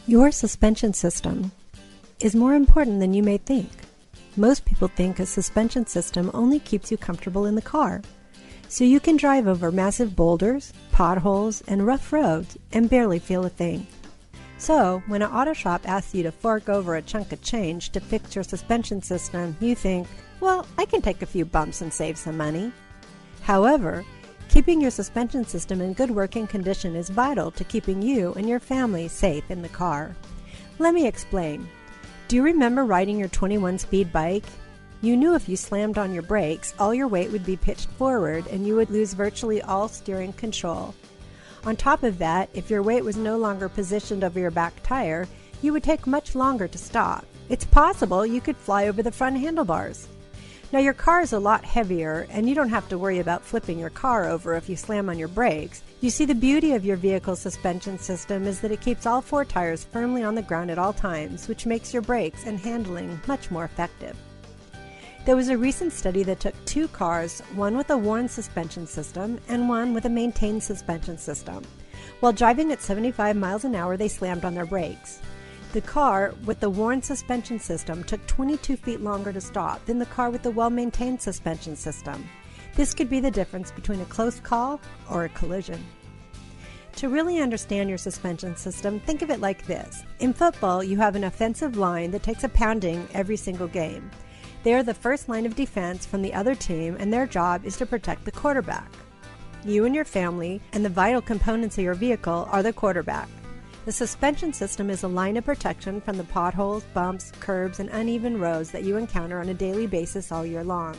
Your suspension system is more important than you may think. Most people think a suspension system only keeps you comfortable in the car, so you can drive over massive boulders, potholes, and rough roads and barely feel a thing. So, when an auto shop asks you to fork over a chunk of change to fix your suspension system, you think, well, I can take a few bumps and save some money. However, keeping your suspension system in good working condition is vital to keeping you and your family safe in the car. Let me explain. Do you remember riding your 21-speed bike? You knew if you slammed on your brakes, all your weight would be pitched forward and you would lose virtually all steering control. On top of that, if your weight was no longer positioned over your back tire, you would take much longer to stop. It's possible you could fly over the front handlebars. Now your car is a lot heavier and you don't have to worry about flipping your car over if you slam on your brakes. You see, the beauty of your vehicle's suspension system is that it keeps all four tires firmly on the ground at all times, which makes your brakes and handling much more effective. There was a recent study that took two cars, one with a worn suspension system and one with a maintained suspension system. While driving at 75 miles an hour, they slammed on their brakes. The car with the worn suspension system took 22 feet longer to stop than the car with the well-maintained suspension system. This could be the difference between a close call or a collision. To really understand your suspension system, think of it like this. In football, you have an offensive line that takes a pounding every single game. They are the first line of defense from the other team, and their job is to protect the quarterback. You and your family and the vital components of your vehicle are the quarterback. The suspension system is a line of protection from the potholes, bumps, curbs, and uneven roads that you encounter on a daily basis all year long.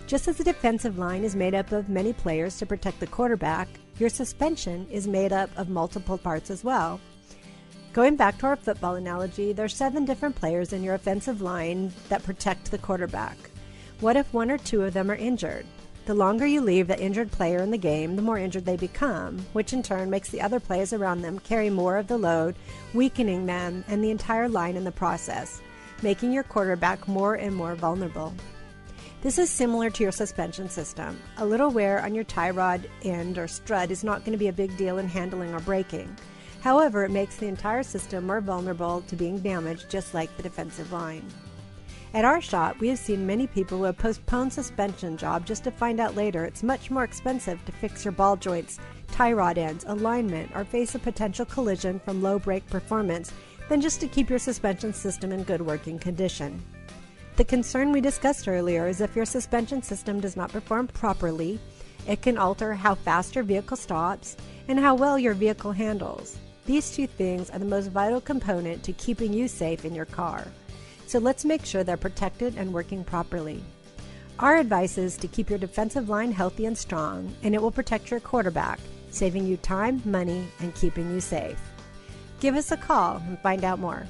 Just as the defensive line is made up of many players to protect the quarterback, your suspension is made up of multiple parts as well. Going back to our football analogy, there are 7 different players in your offensive line that protect the quarterback. What if one or two of them are injured? The longer you leave the injured player in the game, the more injured they become, which in turn makes the other players around them carry more of the load, weakening them and the entire line in the process, making your quarterback more and more vulnerable. This is similar to your suspension system. A little wear on your tie rod end or strut is not going to be a big deal in handling or braking. However, it makes the entire system more vulnerable to being damaged, just like the defensive line. At our shop, we have seen many people who have postponed suspension job just to find out later it's much more expensive to fix your ball joints, tie rod ends, alignment, or face a potential collision from low brake performance than just to keep your suspension system in good working condition. The concern we discussed earlier is if your suspension system does not perform properly, it can alter how fast your vehicle stops and how well your vehicle handles. These two things are the most vital component to keeping you safe in your car. So let's make sure they're protected and working properly. Our advice is to keep your defensive line healthy and strong, and it will protect your quarterback, saving you time, money, and keeping you safe. Give us a call and find out more.